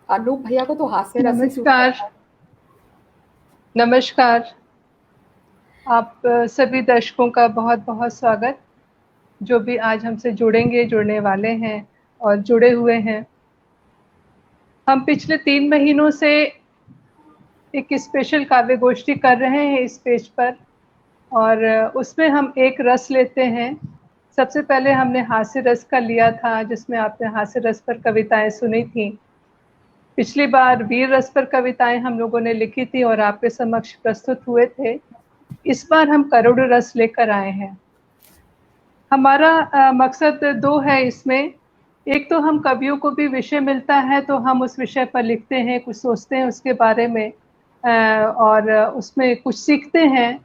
अनूप भैया को तो हास्य रस ही सूट नमस्कार। करता है। नमस्कार। आप सभी दर्शकों का बहुत बहुत स्वागत, जो भी आज हमसे जुड़ेंगे, जुड़ने वाले हैं और जुड़े हुए हैं। हम पिछले 3 महीनों से एक स्पेशल काव्य गोष्ठी कर रहे हैं इस पेज पर, और उसमें हम एक रस लेते हैं। सबसे पहले हमने हास्य रस का लिया था, जिसमें आपने हास्य रस पर कविताएं सुनी थी। पिछली बार वीर रस पर कविताएं हम लोगों ने लिखी थी और आपके समक्ष प्रस्तुत हुए थे। इस बार हम करुण रस लेकर आए हैं। हमारा मकसद दो है इसमें। एक तो हम कवियों को भी विषय मिलता है तो हम उस विषय पर लिखते हैं, कुछ सोचते हैं उसके बारे में, और उसमें कुछ सीखते हैं।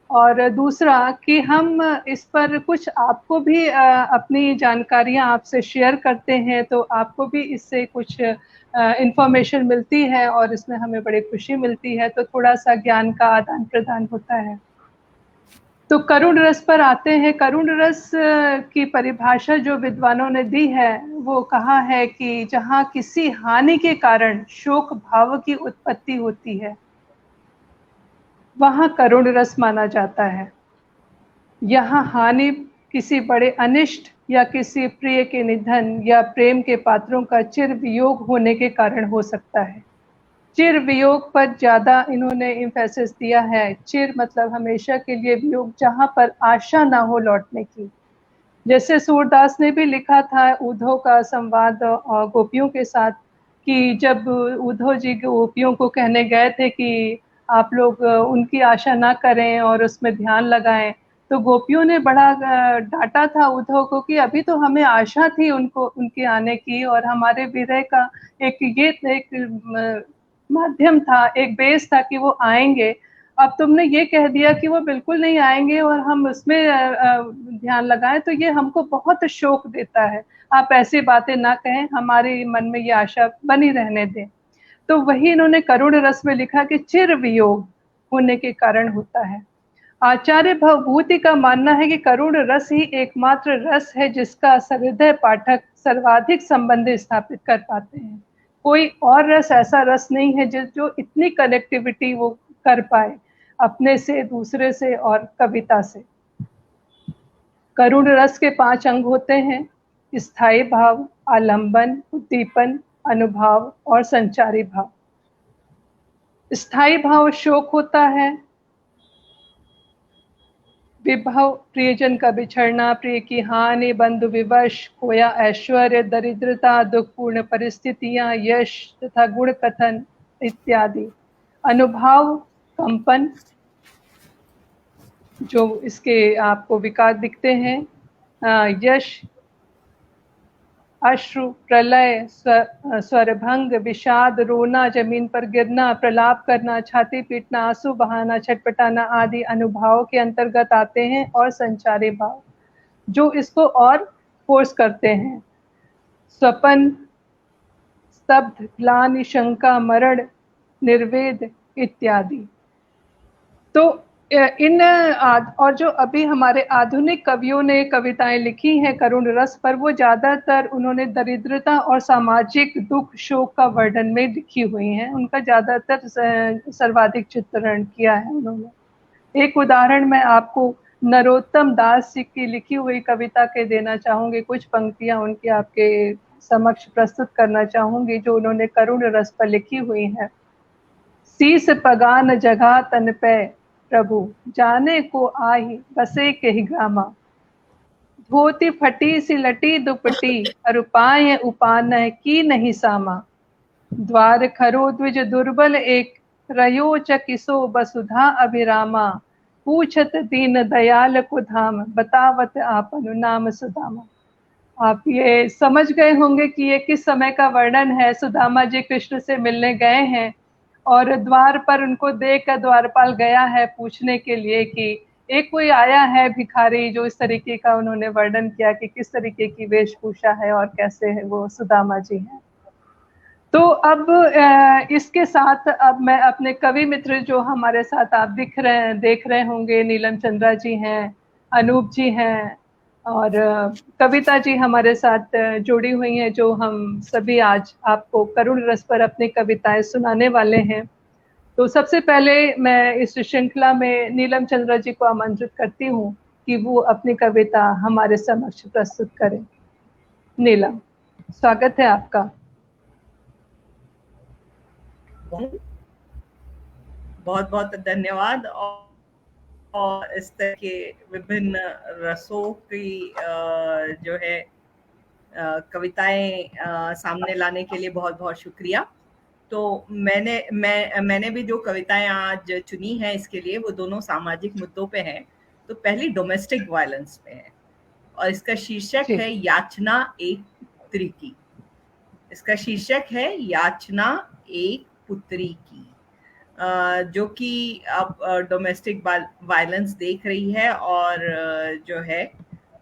और दूसरा कि हम इस पर कुछ आपको भी अपनी जानकारियां आपसे शेयर करते हैं, तो आपको भी इससे कुछ इंफॉर्मेशन मिलती है और इसमें हमें बड़ी खुशी मिलती है, तो थोड़ा सा ज्ञान का आदान प्रदान होता है। तो करुण रस पर आते हैं। करुण रस की परिभाषा जो विद्वानों ने दी है, वो कहा है कि जहाँ किसी हानि के कारण शोक भाव की उत्पत्ति होती है, वहाँ करुण रस माना जाता है। यहाँ हानि किसी बड़े अनिष्ट या किसी प्रिय के निधन या प्रेम के पात्रों का चिर वियोग होने के कारण हो सकता है। चिर वियोग पर ज्यादा इन्होंने इम्फेसिस दिया है। चिर मतलब हमेशा के लिए, वियोग जहाँ पर आशा ना हो लौटने की। जैसे सूरदास ने भी लिखा था उद्धव का संवाद गोपियों के साथ, कि जब उद्धव जी गोपियों को कहने गए थे कि आप लोग उनकी आशा ना करें और उसमें ध्यान लगाएं, तो गोपियों ने बड़ा डांटा था उद्धव को कि अभी तो हमें आशा थी उनको, उनके आने की, और हमारे विरह का एक ये एक माध्यम था, एक बेस था कि वो आएंगे। अब तुमने ये कह दिया कि वो बिल्कुल नहीं आएंगे और हम उसमें ध्यान लगाएं, तो ये हमको बहुत शोक देता है। आप ऐसी बातें ना कहें, हमारे मन में ये आशा बनी रहने दें। तो वही इन्होंने करुण रस में लिखा कि चिर वियोग होने के कारण होता है। आचार्य भवभूति का मानना है कि करुण रस ही एकमात्र रस है जिसका सहृदय पाठक सर्वाधिक संबंध स्थापित कर पाते हैं। कोई और रस ऐसा रस नहीं है जो इतनी कनेक्टिविटी वो कर पाए अपने से, दूसरे से और कविता से। करुण रस के 5 अंग होते हैं: स्थायी भाव, आलंबन, उद्दीपन, अनुभाव और संचारी भाव। स्थायी भाव शोक होता है, विभव प्रियजन का बिछड़ना, प्रिय की हानि, बंधु विवश, खोया ऐश्वर्य, दरिद्रता, दुखपूर्ण परिस्थितियां, यश तथा गुण कथन इत्यादि। अनुभाव कंपन, जो इसके आपको विकार दिखते हैं। यश अश्रु, प्रलय, स्वरभंग, विषाद, रोना, जमीन पर गिरना, प्रलाप करना, छाती पीटना, आंसू बहाना, छटपटाना आदि अनुभाव के अंतर्गत आते हैं। और संचारी भाव जो इसको और फोर्स करते हैं: स्वपन, स्तब्ध, ग्लानि, शंका, मरण, निर्वेद इत्यादि। तो और जो अभी हमारे आधुनिक कवियों ने कविताएं लिखी हैं करुण रस पर, वो ज्यादातर उन्होंने दरिद्रता और सामाजिक दुख शोक का वर्णन में लिखी हुई हैं। उनका ज्यादातर सर्वाधिक चित्रण किया है उन्होंने। एक उदाहरण मैं आपको नरोत्तम दास जी की लिखी हुई कविता के देना चाहूंगी। कुछ पंक्तियां उनकी आपके समक्ष प्रस्तुत करना चाहूंगी, जो उन्होंने करुण रस पर लिखी हुई है। शीस पगान जगह तन पे प्रभु, जाने को आही बसे के ही ग्रामा। धोती फटी सी लटी दुपटी, अरुपाय उपान की नहीं सामा। द्वार खरो द्विज दुर्बल एक, रयो च किसो बसुधा अभिरामा। पूछत दीन दयाल को धाम, बतावत आपन नाम सुदामा। आप ये समझ गए होंगे कि ये किस समय का वर्णन है। सुदामा जी कृष्ण से मिलने गए हैं और द्वार पर उनको देख कर द्वारपाल गया है पूछने के लिए कि एक कोई आया है भिखारी, जो इस तरीके का उन्होंने वर्णन किया कि किस तरीके की वेशभूषा है और कैसे है वो सुदामा जी हैं। तो अब इसके साथ अब मैं अपने कवि मित्र जो हमारे साथ आप देख रहे होंगे, नीलम चंद्रा जी हैं, अनूप जी हैं, और कविता जी हमारे साथ जुड़ी हुई हैं, जो हम सभी आज आपको करुण रस पर अपनी कविताएं सुनाने वाले हैं। तो सबसे पहले मैं इस श्रृंखला में नीलम चंद्रा जी को आमंत्रित करती हूँ कि वो अपनी कविता हमारे समक्ष प्रस्तुत करें। नीलम, स्वागत है आपका। बहुत बहुत धन्यवाद। और इस तरह के विभिन्न रसों की जो है कविताएं सामने लाने के लिए बहुत बहुत शुक्रिया। तो मैंने भी जो कविताएं आज चुनी हैं इसके लिए, वो दोनों सामाजिक मुद्दों पे हैं। तो पहली डोमेस्टिक वायलेंस पे है और इसका शीर्षक है याचना एक पुत्री की। इसका शीर्षक है याचना एक पुत्री की, जो कि अब डोमेस्टिक वायलेंस देख रही है और जो है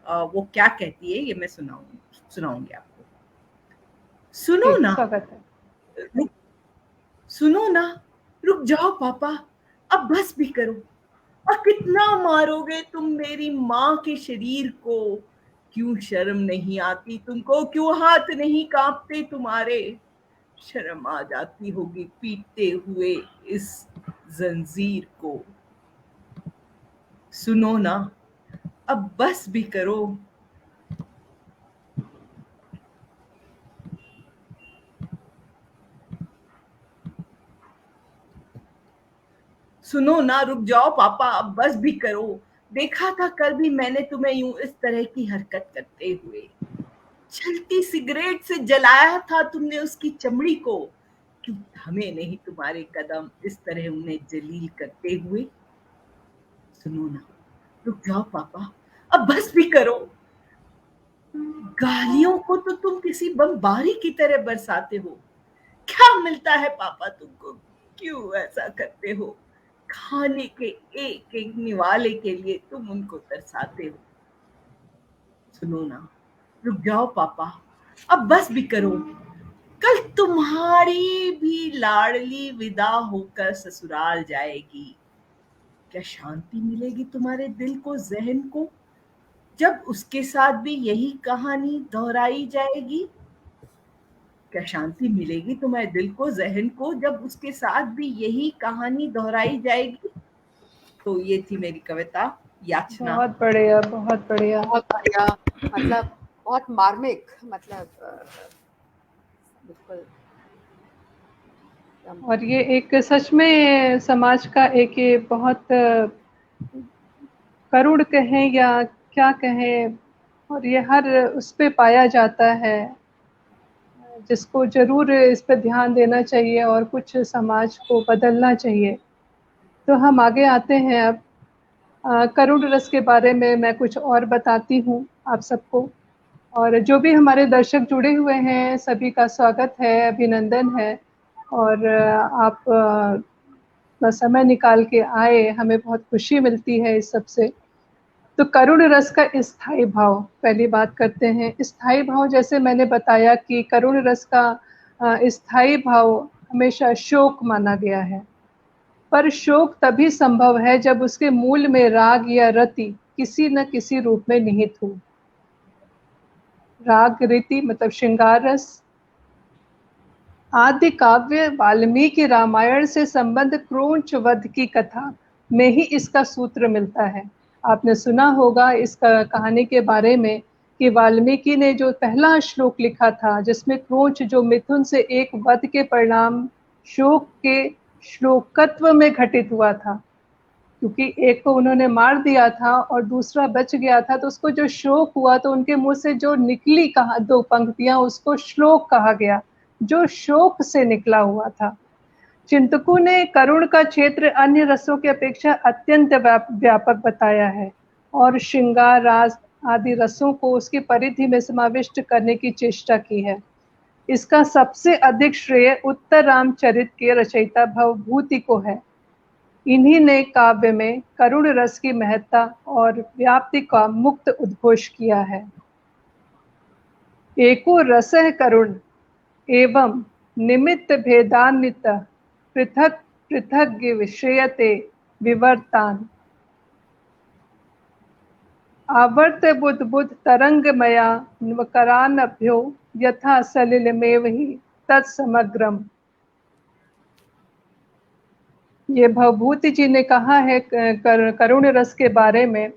वो क्या कहती है ये मैं सुनाऊंगी आपको। सुनो ना, सुनो ना, रुक जाओ पापा, अब बस भी करो। और कितना मारोगे तुम मेरी माँ के शरीर को? क्यों शर्म नहीं आती तुमको? क्यों हाथ नहीं कांपते तुम्हारे? शर्म आ जाती होगी पीटते हुए इस जंजीर को। सुनो ना, अब बस भी करो। सुनो ना, रुक जाओ पापा, अब बस भी करो। देखा था कल भी मैंने तुम्हें यूं इस तरह की हरकत करते हुए। चलती सिगरेट से जलाया था तुमने उसकी चमड़ी को। क्यों थमे नहीं तुम्हारे कदम इस तरह उन्हें जलील करते हुए? सुनो ना, रुक जाओ पापा, अब बस भी करो। गालियों को तो तुम किसी बमबारी की तरह बरसाते हो। क्या मिलता है पापा तुमको? क्यों ऐसा करते हो? खाने के एक एक निवाले के लिए तुम उनको तरसाते हो। सुनो ना, रुक जाओ पापा, अब बस भी करो। कल तुम्हारी भी लाडली विदा होकर ससुराल जाएगी। क्या शांति मिलेगी तुम्हारे दिल को, जहन को, जब उसके साथ भी यही कहानी दोहराई जाएगी? क्या शांति मिलेगी तुम्हारे दिल को, जहन को, जब उसके साथ भी यही कहानी दोहराई जाएगी? तो ये थी मेरी कविता याचना। बहुत बढ़िया, बहुत बढ़िया, बहुत बढ़िया। मतलब बहुत मार्मिक, मतलब बिल्कुल। और ये एक सच में समाज का एक ये बहुत करुण कहें या क्या कहें, और ये हर उस पे पाया जाता है, जिसको जरूर इस पे ध्यान देना चाहिए और कुछ समाज को बदलना चाहिए। तो हम आगे आते हैं अब। करुण रस के बारे में मैं कुछ और बताती हूँ आप सबको। और जो भी हमारे दर्शक जुड़े हुए हैं सभी का स्वागत है, अभिनंदन है। और आप समय निकाल के आए, हमें बहुत खुशी मिलती है इस सब से। तो करुण रस का स्थायी भाव, पहली बात करते हैं। स्थायी भाव, जैसे मैंने बताया कि करुण रस का स्थायी भाव हमेशा शोक माना गया है। पर शोक तभी संभव है जब उसके मूल में राग या रति किसी न किसी रूप में निहित हो। राग रति मतलब श्रृंगार रस। आदि काव्य वाल्मीकि रामायण से संबंध क्रोंच वध की कथा में ही इसका सूत्र मिलता है। आपने सुना होगा इस कहानी के बारे में कि वाल्मीकि ने जो पहला श्लोक लिखा था, जिसमें क्रोंच जो मिथुन से एक वध के परिणाम शोक के श्लोकत्व में घटित हुआ था, क्योंकि एक को उन्होंने मार दिया था और दूसरा बच गया था, तो उसको जो शोक हुआ तो उनके मुंह से जो निकली कहा दो पंक्तियां, उसको श्लोक कहा गया, जो शोक से निकला हुआ था। चिंतकों ने करुण का क्षेत्र अन्य रसों की अपेक्षा अत्यंत व्यापक बताया है और श्रृंगार रास आदि रसों को उसकी परिधि में समाविष्ट करने की चेष्टा की है। इसका सबसे अधिक श्रेय उत्तर रामचरित के रचयिता भवभूति को है। इन्हीं ने काव्य में करुण रस की महत्ता और व्याप्ति का मुक्त उद्घोष किया है। एको रसः करुण एवं निमित्त भेदान्वित पृथक पृथक विषयते विवर्तान। आवर्त बुद्बुद तरंगमया करानभ्यो यथा सलिलमेव हि तत्समग्रम। ये भवभूति जी ने कहा है करुण रस के बारे में,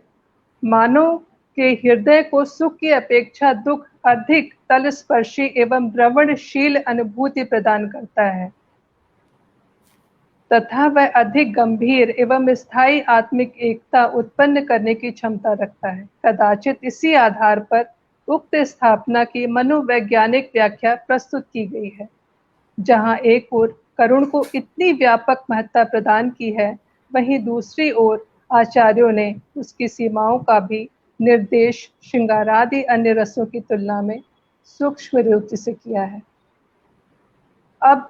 मानव के हृदय को सुख की अपेक्षा दुख अधिक तलस्पर्शी एवं द्रवणशील अनुभूति प्रदान करता है तथा वह अधिक गंभीर एवं स्थायी आत्मिक एकता उत्पन्न करने की क्षमता रखता है। कदाचित इसी आधार पर उक्त स्थापना की मनोवैज्ञानिक व्याख्या प्रस्तुत की गई है, जहां एक ओर करुण को इतनी व्यापक महत्ता प्रदान की है, वहीं दूसरी ओर आचार्यों ने उसकी सीमाओं का भी निर्देश श्रृंगारादि अन्य रसों की तुलना में सूक्ष्म रूप से किया है। अब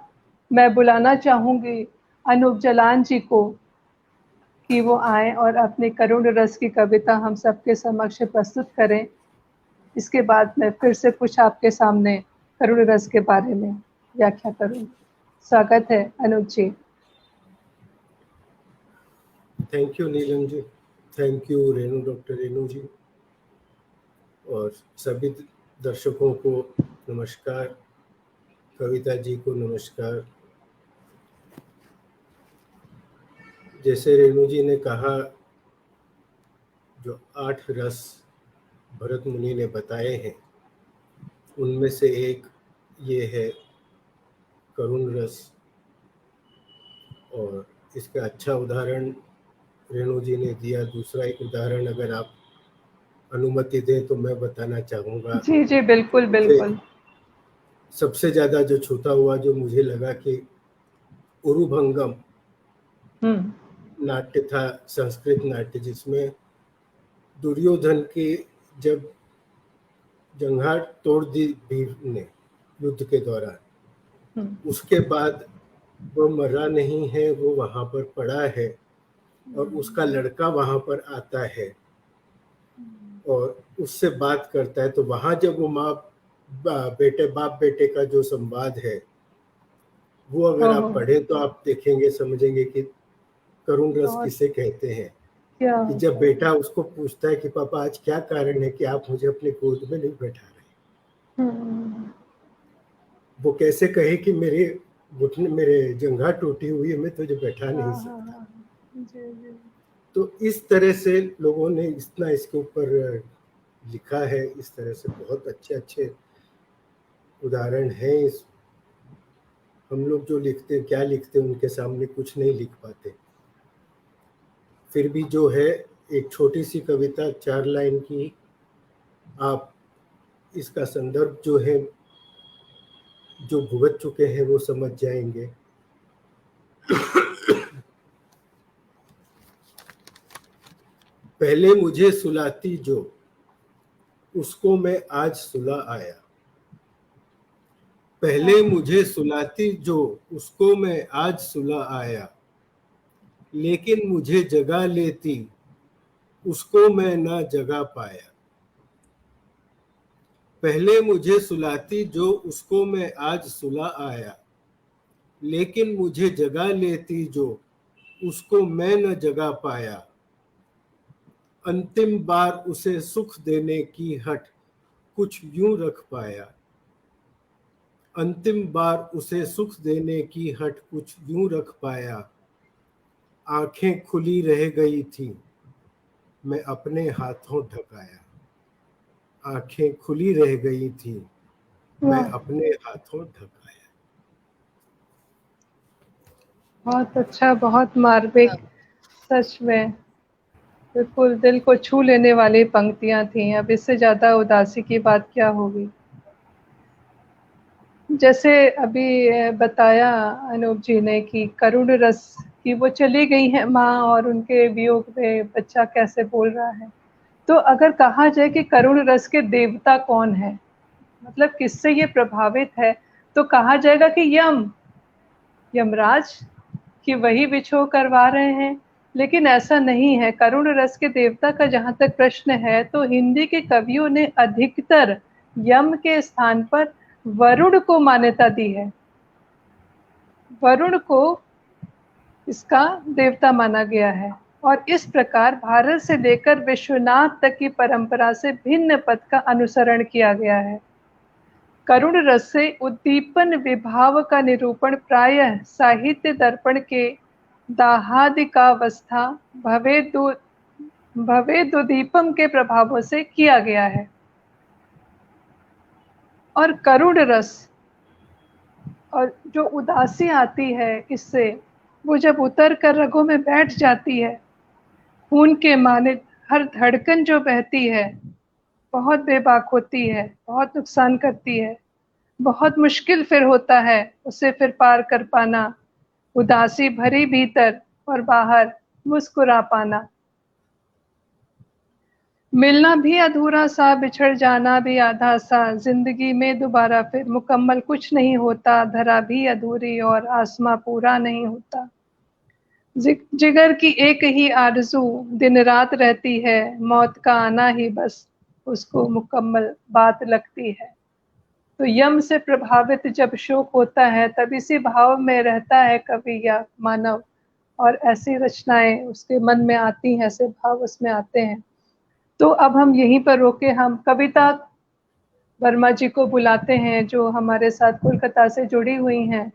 मैं बुलाना चाहूंगी अनूप जलान जी को कि वो आए और अपनी करुण रस की कविता हम सबके समक्ष प्रस्तुत करें। इसके बाद मैं फिर से कुछ आपके सामने करुण रस के बारे में व्याख्या करूंगी। स्वागत है Anoop ji. Thank you Neelam ji, thank you Renu, doctor Renu ji, और सभी दर्शकों को नमस्कार, कविता जी को नमस्कार। जैसे रेणु जी ने कहा, जो 8 रस भरत मुनि ने बताए हैं, उनमें से एक ये है करुण रस, और इसका अच्छा उदाहरण रेणु जी ने दिया। दूसरा एक उदाहरण अगर आप अनुमति दें तो मैं बताना चाहूँगा। जी जी बिल्कुल बिल्कुल। सबसे ज़्यादा जो छूता हुआ जो मुझे लगा कि उरुभंगम नाट्य था, संस्कृत नाट्य, जिसमें दुर्योधन की जब जंघा तोड़ दी भीम ने युद्ध के दौरान, उसके बाद वो मरा नहीं है, वो वहाँ पर पड़ा है और उसका लड़का वहाँ पर आता है और उससे बात करता है। तो वहाँ जब वो बाप बेटे का जो संवाद है, वो अगर आप पढ़ें तो आप देखेंगे, समझेंगे कि करुण रस किसे कहते हैं। कि जब बेटा उसको पूछता है कि पापा आज क्या कारण है कि आप मुझे अपने गोद में नहीं बैठा रहे, वो कैसे कहे कि मेरे जंघा टूटी हुई है, मैं तुझे बैठा नहीं सकता। तो इस तरह से लोगों ने इतना इसके ऊपर लिखा है, इस तरह से बहुत अच्छे उदाहरण हैं। हम लोग जो लिखते क्या लिखते उनके सामने कुछ नहीं लिख पाते। फिर भी जो है एक छोटी सी कविता 4 लाइन की, आप इसका संदर्भ जो है, जो भुगत चुके हैं वो समझ जाएंगे। पहले मुझे सुलाती जो, उसको मैं आज सुला आया। पहले मुझे सुलाती जो, उसको मैं आज सुला आया। लेकिन मुझे जगा लेती, उसको मैं ना जगा पाया। पहले मुझे सुलाती जो, उसको मैं आज सुला आया। लेकिन मुझे जगा लेती जो, उसको मैं न जगा पाया। अंतिम बार उसे सुख देने की हट कुछ यूं रख पाया। अंतिम बार उसे सुख देने की हट कुछ यूं रख पाया। आंखें खुली रह गई थी, मैं अपने हाथों ढकाया। आंखें खुली रह गई थी, मैं अपने हाथों ढकाया। बहुत अच्छा, बहुत मार्मिक, सच में बिल्कुल दिल को छू लेने वाली पंक्तियां थी। अब इससे ज्यादा उदासी की बात क्या होगी। जैसे अभी बताया अनूप जी ने कि करुण रस की वो चली गई है माँ और उनके वियोग में बच्चा कैसे बोल रहा है। तो अगर कहा जाए कि करुण रस के देवता कौन है, मतलब किससे ये प्रभावित है, तो कहा जाएगा कि यमराज कि वही विछोह करवा रहे हैं। लेकिन ऐसा नहीं है। करुण रस के देवता का जहाँ तक प्रश्न है, तो हिंदी के कवियों ने अधिकतर यम के स्थान पर वरुण को मान्यता दी है। वरुण को इसका देवता माना गया है। और इस प्रकार भारत से लेकर विश्वनाथ तक की परंपरा से भिन्न पथ का अनुसरण किया गया है। करुण रस से उद्दीपन विभाव का निरूपण प्रायः साहित्य दर्पण के दाहादिकावस्था भवेदुदीपम के प्रभावों से किया गया है। और करुण रस और जो उदासी आती है इससे, वो जब उतर कर रगों में बैठ जाती है, खून के माने हर धड़कन जो बहती है बहुत बेबाक होती है, बहुत नुकसान करती है। बहुत मुश्किल फिर होता है उसे फिर पार कर पाना, उदासी भरी भीतर और बाहर मुस्कुरा पाना। मिलना भी अधूरा सा, बिछड़ जाना भी आधा सा, जिंदगी में दोबारा फिर मुकम्मल कुछ नहीं होता, धरा भी अधूरी और आसमां पूरा नहीं होता। जिगर की एक ही आरज़ू दिन रात रहती है, मौत का आना ही बस उसको मुकम्मल बात लगती है। तो यम से प्रभावित जब शोक होता है तब इसी भाव में रहता है कवि या मानव, और ऐसी रचनाएं उसके मन में आती हैं, ऐसे भाव उसमें आते हैं। तो अब हम यहीं पर रोके, हम कविता वर्मा जी को बुलाते हैं जो हमारे साथ कोलकाता से जुड़ी हुई हैं।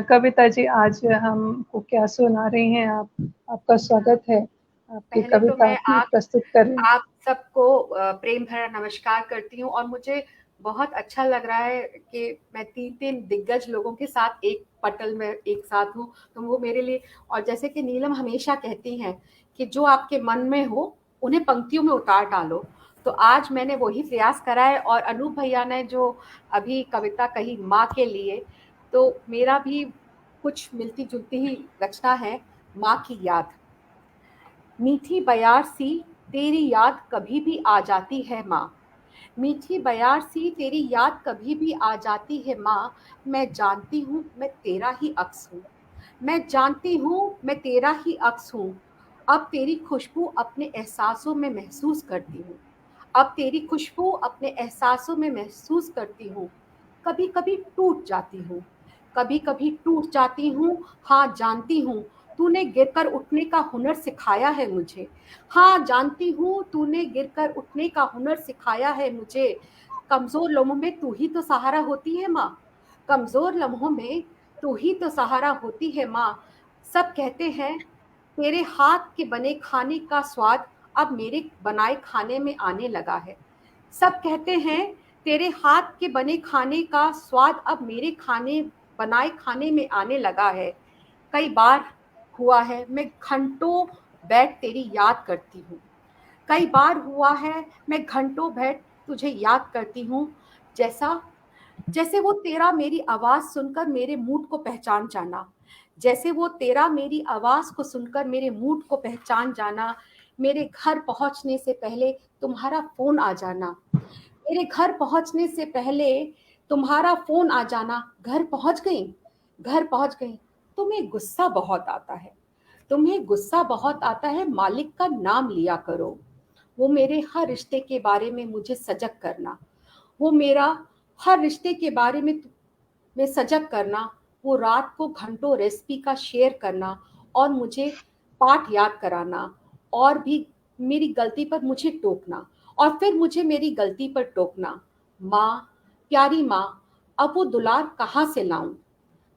कविता जी, आज हमको क्या सुना रही हैं आप? आपका स्वागत है, आपकी पहले तो कविता मैं की प्रस्तुत करें। आप सबको प्रेम भरा नमस्कार करती हूँ, और मुझे बहुत अच्छा लग रहा है कि मैं 3 दिग्गज लोगों के साथ एक पटल में एक साथ हूँ, तो वो मेरे लिए, और जैसे कि नीलम हमेशा कहती हैं कि जो आपके मन में हो उन्हें पंक्तियों में उतार डालो, तो आज मैंने वही प्रयास करा है। और अनूप भैया ने जो अभी कविता कही माँ के लिए, तो मेरा भी कुछ मिलती जुलती ही रचना है, माँ की याद। मीठी बयार सी तेरी याद कभी भी आ जाती है माँ, मीठी बयार सी तेरी याद कभी भी आ जाती है माँ, मैं जानती हूँ मैं तेरा ही अक्स हूँ, मैं जानती हूँ मैं तेरा ही अक्स हूँ। अब तेरी खुशबू अपने एहसासों में महसूस करती हूँ, अब तेरी खुशबू अपने एहसासों में महसूस करती हूँ। कभी कभी टूट जाती हूँ, कभी कभी टूट जाती हूँ, हाँ जानती हूँ तूने गिरकर उठने का हुनर सिखाया है मुझे, हाँ जानती हूँ तूने गिरकर उठने का हुनर सिखाया है मुझे। कमजोर लम्हों में तू ही तो सहारा होती है माँ, कमजोर लम्हों में तू ही तो सहारा होती है माँ। सब कहते हैं तेरे हाथ के बने खाने का स्वाद अब मेरे बनाए खाने में आने लगा है, सब कहते हैं तेरे हाथ के बने खाने का स्वाद अब मेरे खाने बनाए खाने में आने लगा है। कई बार हुआ है मैं घंटों बैठ तेरी याद करती हूँ, कई बार हुआ है मैं घंटों बैठ तुझे याद करती हूँ। जैसा जैसे वो तेरा मेरी आवाज़ सुनकर मेरे मूड को पहचान जाना, जैसे वो तेरा मेरी आवाज़ को सुनकर मेरे मूड को पहचान जाना। मेरे घर पहुँचने से पहले तुम्हारा फ़ोन आ जाना, मेरे घर पहुँचने से पहले तुम्हारा फ़ोन आ जाना। घर पहुँच गई, घर पहुँच गई। तुम्हें गुस्सा बहुत आता है, तुम्हें गुस्सा बहुत आता है, मालिक का नाम लिया करो। वो मेरे हर रिश्ते के बारे में मुझे सजग करना, वो मेरा हर रिश्ते के बारे में सजग करना, वो रात को घंटों रेसिपी का शेयर करना और मुझे पाठ याद कराना, और भी मेरी गलती पर मुझे टोकना, और फिर मुझे मेरी गलती पर टोकना। माँ, प्यारी माँ, अब वो दुलार कहाँ से लाऊं?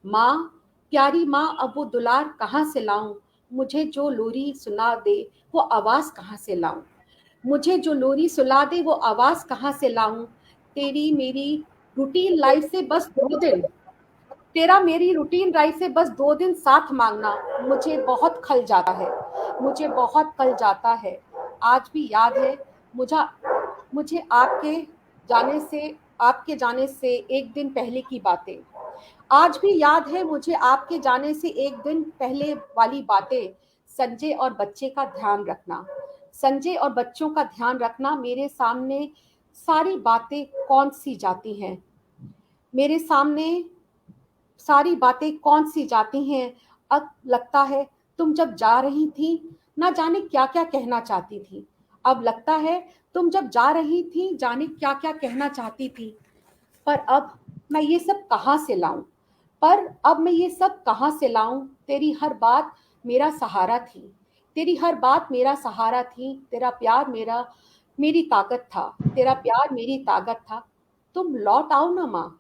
माँ, प्यारी माँ, अब वो दुलार कहाँ से लाऊं? मुझे जो लोरी सुना दे वो आवाज़ कहाँ से लाऊं? मुझे जो लोरी सुला दे वो आवाज़ कहाँ से लाऊं? तेरी मेरी रूटीन लाइफ से बस 2 दिन, तेरा मेरी रूटीन लाइफ से बस 2 दिन साथ मांगना मुझे बहुत खल जाता है, मुझे बहुत खल जाता है। आज भी याद है मुझे मुझे आपके जाने से एक दिन पहले की बातें, आज भी याद है मुझे आपके जाने से एक दिन पहले वाली बातें। संजय और बच्चे का ध्यान रखना, संजय और बच्चों का ध्यान रखना। मेरे सामने सारी बातें कौन सी जाती हैं, मेरे सामने सारी बातें कौन सी जाती हैं। अब लगता है तुम जब जा रही थी ना जाने क्या क्या कहना चाहती थी, अब लगता है तुम जब जा रही थी जाने क्या क्या कहना चाहती थी। पर अब मैं ये सब कहाँ से लाऊं, पर अब मैं ये सब कहाँ से लाऊं? तेरी हर बात मेरा सहारा थी, तेरी हर बात मेरा सहारा थी, तेरा प्यार मेरी ताकत था, तेरा प्यार मेरी ताकत था। तुम लौट आओ ना माँ,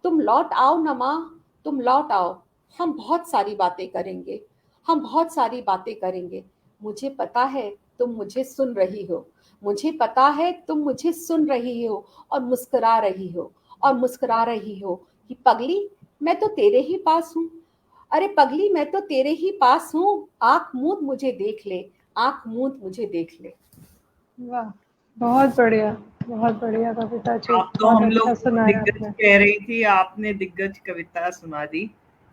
तुम लौट आओ ना माँ, तुम लौट आओ। हम बहुत सारी बातें करेंगे, हम बहुत सारी बातें करेंगे। मुझे पता है तुम मुझे सुन रही हो, मुझे पता है तुम मुझे सुन रही हो और मुस्कुरा रही हो, और मुस्कुरा रही हो कि पगली मैं तो तेरे ही पास हूँ। अरे पगली मैं तो तेरे ही पास हूँ, आंख मूंद मुझे देख ले, आंख मूंद मुझे देख ले। वाह, बहुत बढ़िया कविता जी, आप तो बहुत हम अच्छा लोग सुनाया दिग्गज आपने। कह रही थी, आपने दिग्गज कविता सुना दी,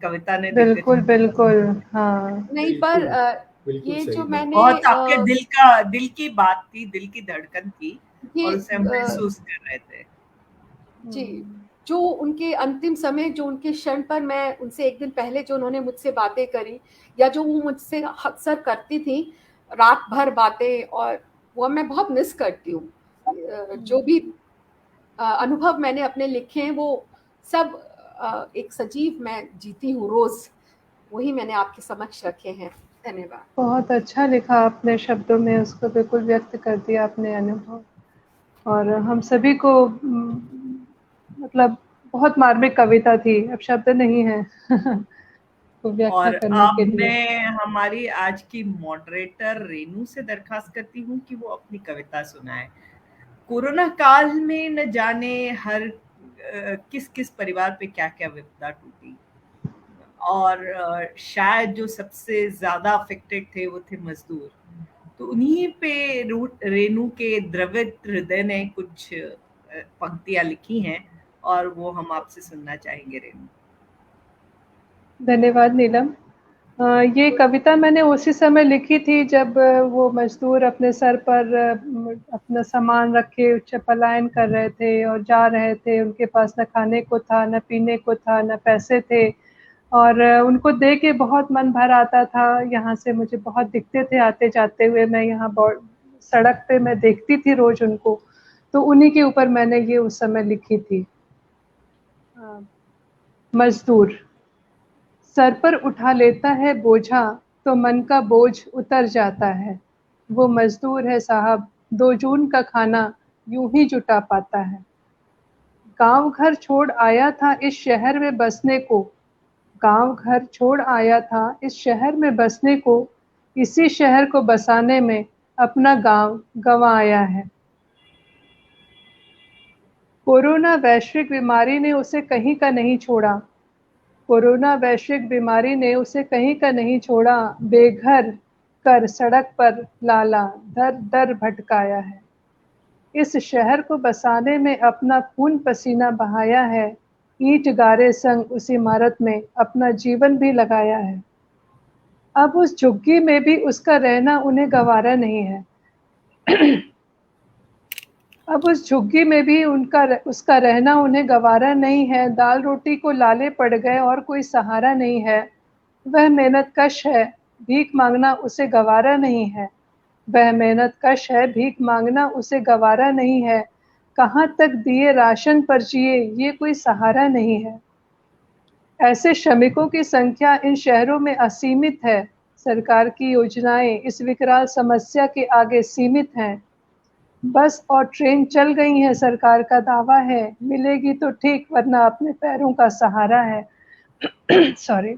कविता ने दिग्गज। बिल्कुल बिल्कुल, हाँ। नहीं पर बिल्कुल बिल्कुल ये सही जो बात। मैंने बहुत आपके दिल की बात थी, दिल की धड़कन थी, ये और उसे हम महसूस कर रहे थे। जी, जो उनके अंतिम समय, जो उनके क्षण पर मैं उनसे एक दिन पहले जो उन्होंने मुझसे बातें करी, या जो वो मुझसे अक्सर करती थी रात भर बातें, और वो मैं बहुत मिस करती हूँ। जो भी अनुभव मैंने अपने लिखे हैं वो सब एक सजीव मैं जीती हूँ रोज, वही मैंने आपके समक्ष रखे हैं। धन्यवाद। बहुत अच्छा लिखा आपने, शब्दों में उसको बिल्कुल व्यक्त कर दिया अपने अनुभव, और हम सभी को मतलब बहुत मार्मिक कविता थी, अब शब्द नहीं है को व्यक्त और करने अब के लिए। मैं हमारी आज की मॉडरेटर रेनू से दरखास्त करती हूँ कि वो अपनी कविता सुनाए। कोरोना काल में न जाने हर किस किस परिवार पे क्या क्या विपदा टूटी, और शायद जो सबसे ज्यादा अफेक्टेड थे वो थे मजदूर। तो उन्हीं पे रेनू के द्रवित हृदय ने कुछ पंक्तियां लिखी हैं, और वो हम आपसे सुनना चाहेंगे रेनू। धन्यवाद नीलम। ये कविता मैंने उसी समय लिखी थी जब वो मजदूर अपने सर पर अपना सामान रख के पलायन कर रहे थे और जा रहे थे। उनके पास न खाने को था, न पीने को था, न पैसे थे, और उनको देख के बहुत मन भर आता था। यहाँ से मुझे बहुत दिखते थे आते जाते हुए, मैं यहाँ सड़क पे मैं देखती थी रोज उनको, तो उन्हीं के ऊपर मैंने ये उस समय लिखी थी। मजदूर सर पर उठा लेता है बोझा तो मन का बोझ उतर जाता है। वो मजदूर है साहब, 2 जून का खाना यूं ही जुटा पाता है। गांव घर छोड़ आया था इस शहर में बसने को, गांव घर छोड़ आया था इस शहर में बसने को, इसी शहर को बसाने में अपना गांव गंवाया है। कोरोना वैश्विक बीमारी ने उसे कहीं का नहीं छोड़ा, कोरोना वैश्विक बीमारी ने उसे कहीं का नहीं छोड़ा। बेघर कर सड़क पर लाला दर दर भटकाया है। इस शहर को बसाने में अपना खून पसीना बहाया है। ईंट गारे संग उस इमारत में अपना जीवन भी लगाया है। अब उस झुग्गी में भी उसका रहना उन्हें गवारा नहीं है। अब उस झुग्गी में भी उसका रहना उन्हें गवारा नहीं है। दाल रोटी को लाले पड़ गए और कोई सहारा नहीं है। वह मेहनत कश है, भीख मांगना उसे गवारा नहीं है। वह मेहनत कश है, भीख मांगना उसे गवारा नहीं है। कहाँ तक दिए राशन पर जिए, ये कोई सहारा नहीं है। ऐसे श्रमिकों की संख्या इन शहरों में असीमित है। सरकार की योजनाएं इस विकराल समस्या के आगे सीमित हैं। बस और ट्रेन चल गई है, सरकार का दावा है, मिलेगी तो ठीक वरना अपने पैरों का सहारा है। सॉरी।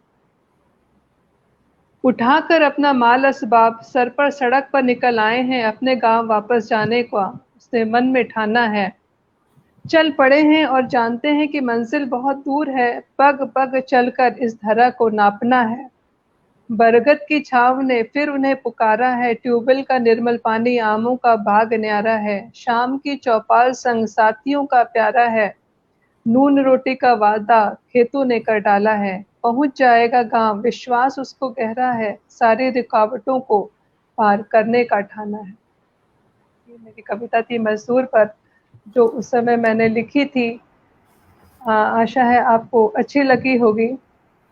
उठाकर अपना माल असबाब सर पर सड़क पर निकल आए हैं अपने गांव वापस जाने का उसने मन में ठाना है। चल पड़े हैं और जानते हैं कि मंजिल बहुत दूर है, पग पग चलकर इस धरा को नापना है। बरगद की छांव ने फिर उन्हें पुकारा है, ट्यूबवेल का निर्मल पानी आमों का बाग न्यारा है। शाम की चौपाल संग साथियों का प्यारा है, नून रोटी का वादा खेतों ने कर डाला है। पहुंच जाएगा गांव, विश्वास उसको गहरा है, सारी रुकावटों को पार करने का ठाना है। ये मेरी कविता थी मजदूर पर, जो उस समय मैंने लिखी थी। आशा है आपको अच्छी लगी होगी।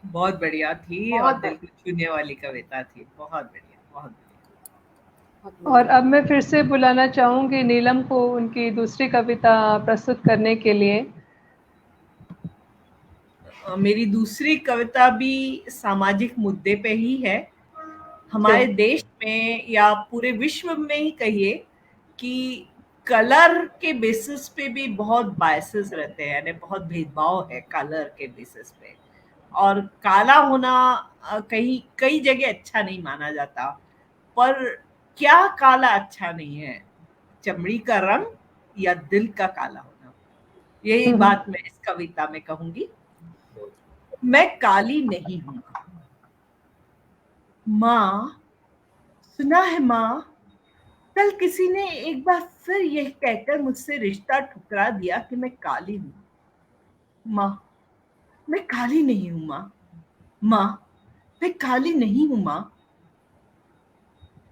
बहुत बढ़िया थी और बहुत दिल को छूने वाली कविता थी, बहुत बढ़िया, बहुत बढ़िया। और अब मैं फिर से बुलाना चाहूंगी नीलम को उनकी दूसरी कविता प्रस्तुत करने के लिए। मेरी दूसरी कविता भी सामाजिक मुद्दे पे ही है, हमारे देश में या पूरे विश्व में ही कहिए कि कलर के बेसिस पे भी बहुत बायसेस रहते हैं, यानी बहुत भेदभाव है कलर के बेसिस पे। और काला होना कहीं कई जगह अच्छा नहीं माना जाता, पर क्या काला अच्छा नहीं है? चमड़ी का रंग या दिल का काला होना? यही बात मैं इस कविता में कहूंगी। मैं काली नहीं हूं माँ, सुना है माँ, कल किसी ने एक बार फिर यह कहकर मुझसे रिश्ता ठुकरा दिया कि मैं काली हूं। माँ, मैं काली नहीं हूं माँ, माँ मैं काली नहीं हूं माँ।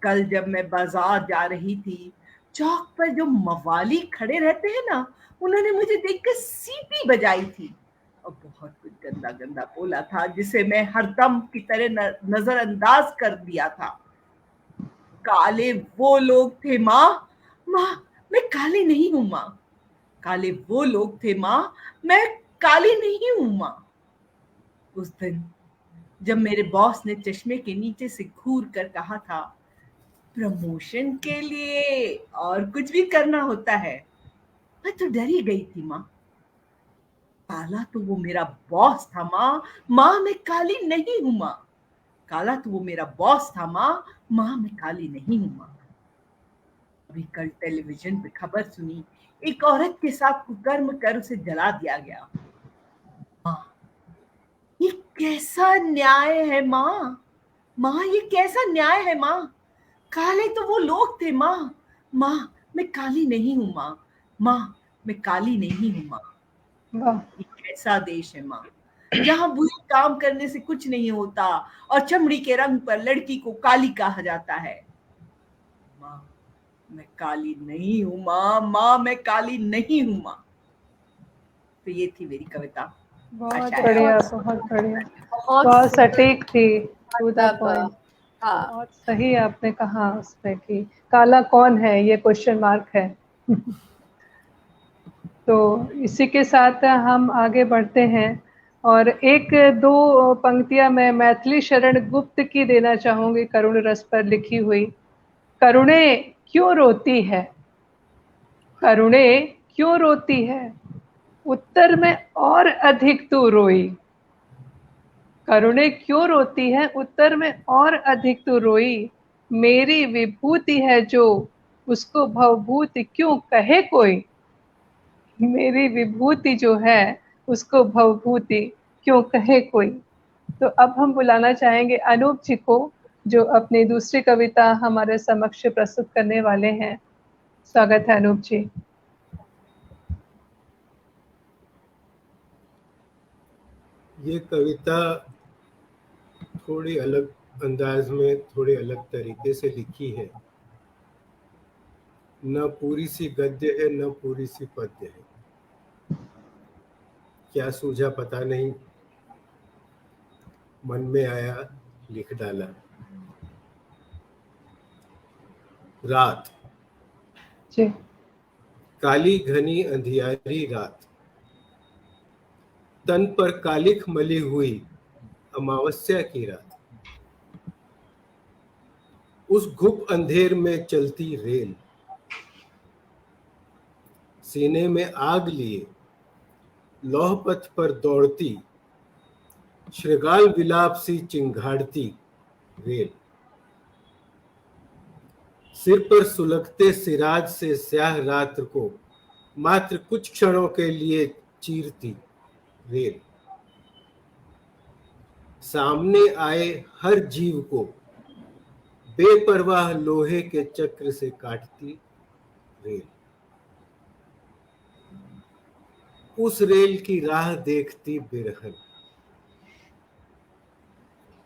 कल जब मैं बाजार जा रही थी, चौक पर जो मवाली खड़े रहते हैं ना, उन्होंने मुझे देखकर सीटी बजाई थी और बहुत कुछ गंदा गंदा बोला था, जिसे मैं हरदम की तरह नजरअंदाज कर दिया था। काले वो लोग थे माँ, माँ मैं काली नहीं हूं माँ। काले वो लोग थे माँ, मैं काली नहीं हूं माँ। उस दिन जब मेरे बॉस ने चश्मे के नीचे से घूर कर कहा था, प्रमोशन के लिए और कुछ भी करना होता है, मैं तो डरी गई थी माँ। काला तो वो मेरा बॉस था माँ, माँ मैं काली नहीं हूं माँ। काला तो वो मेरा बॉस था माँ, माँ मैं काली नहीं हूं माँ। अभी कल टेलीविजन पे खबर सुनी, एक औरत के साथ कुकर्म कर उसे जला दिया गया। माँ, ये कैसा न्याय है माँ? माँ ये कैसा न्याय है माँ? काले तो वो लोग थे माँ, माँ मैं काली नहीं हूं माँ, माँ मैं काली नहीं हूं माँ। वाह, ये कैसा देश है माँ, जहाँ बुरे काम करने से कुछ नहीं होता और चमड़ी के रंग पर लड़की को काली कहा जाता है। माँ मैं काली नहीं हूं माँ, माँ मैं काली नहीं हूं माँ। तो ये थी मेरी कविता। बहुत आशा है बढ़िया, आप बहुत बढ़िया, बहुत बहुत सुंदर, सटीक थी, टू द पॉइंट। मतलब हाँ, बहुत सही आपने कहा उसमें कि काला कौन है, ये क्वेश्चन मार्क है। तो इसी के साथ हम आगे बढ़ते हैं और एक दो पंक्तियां मैं मैथिली शरण गुप्त की देना चाहूंगी, करुण रस पर लिखी हुई। करुणे क्यों रोती है, करुणे क्यों रोती है, उत्तर में और अधिक तू रोई। करुणे क्यों रोती है, उत्तर में और अधिक तू रोई। मेरी विभूति है जो, उसको भवभूति क्यों कहे कोई। मेरी विभूति जो है, उसको भवभूति क्यों कहे कोई। तो अब हम बुलाना चाहेंगे अनूप जी को, जो अपनी दूसरी कविता हमारे समक्ष प्रस्तुत करने वाले हैं। स्वागत है अनूप जी। ये कविता थोड़ी अलग अंदाज में, थोड़े अलग तरीके से लिखी है। न पूरी सी गद्य है, न पूरी सी पद्य है। क्या सूझा पता नहीं, मन में आया लिख डाला। रात, जी। काली घनी अंधियारी रात, तन पर कालिख मली हुई अमावस्या की रात। उस घुप अंधेर में चलती रेल, सीने में आग लिए लौह पथ पर दौड़ती, श्रृगाल विलाप सी चिंघाड़ती रेल। सिर पर सुलगते सिराज से स्याह रात्र को मात्र कुछ क्षणों के लिए चीरती रेल। सामने आए हर जीव को बेपरवाह लोहे के चक्र से काटती रेल। उस रेल की राह देखती बिरहन,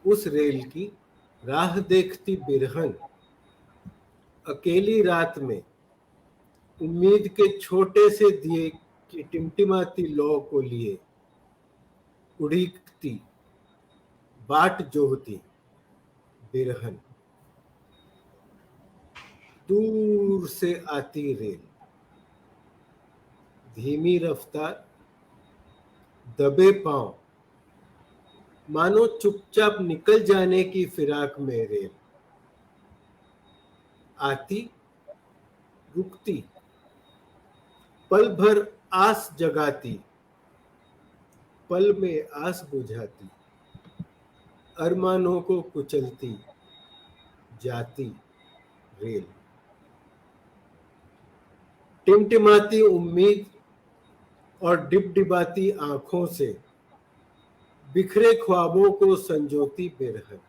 उस रेल की राह देखती बिरहन। अकेली रात में उम्मीद के छोटे से दिए की टिमटिमाती लौ को लिए उड़ीकती बाट जोहती बिरहन। दूर से आती रेल, धीमी रफ्तार, दबे पांव, मानो चुपचाप निकल जाने की फिराक में रेल। आती रुकती, पल भर आस जगाती, पल में आस बुझाती, अरमानों को कुचलती जाती रेल। टिमटिमाती उम्मीद और डिबडिबाती आंखों से बिखरे ख्वाबों को संजोती बेरहम,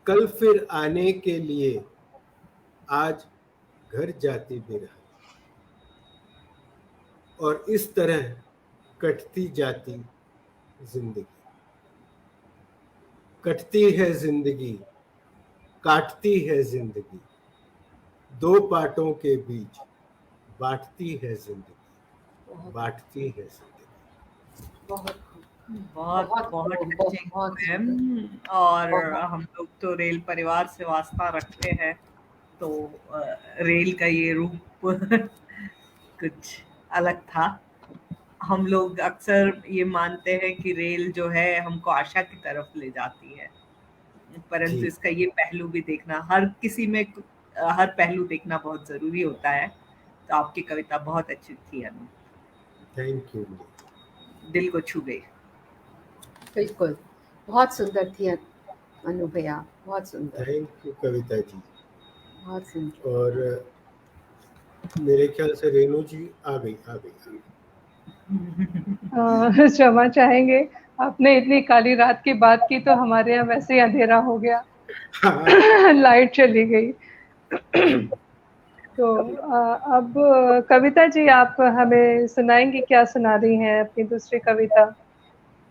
कल फिर आने के लिए आज घर जाती बेरहम, और इस तरह कटती जाती जिंदगी। कटती है जिंदगी, काटती है जिंदगी, दो पाटों के बीच बांटती है जिंदगी, बांटती है जिंदगी। बहुत बहुत टचिंग मैम। और हम लोग तो रेल परिवार से वास्ता रखते हैं, तो रेल का ये रूप कुछ अलग था। हम लोग अक्सर ये मानते हैं कि रेल जो है हमको आशा की तरफ ले जाती है, परंतु इसका ये पहलू भी देखना, हर किसी में हर पहलू देखना बहुत जरूरी होता है। तो आपकी कविता बहुत अच्छी थी अनु, थैंक यू, दिल को छू गई। बिल्कुल, बहुत सुंदर थी अनु भैया, बहुत सुंदर। थैंक यू कविता जी, बहुत सुंदर। और मेरे ख्याल से रेणु जी आ गई। क्षमा चाहेंगे, आपने इतनी काली रात की बात की तो हमारे यहाँ वैसे ही अंधेरा हो गया। लाइट चली गई। तो अब कविता जी आप हमें सुनाएंगी, क्या सुना रही हैं अपनी दूसरी कविता?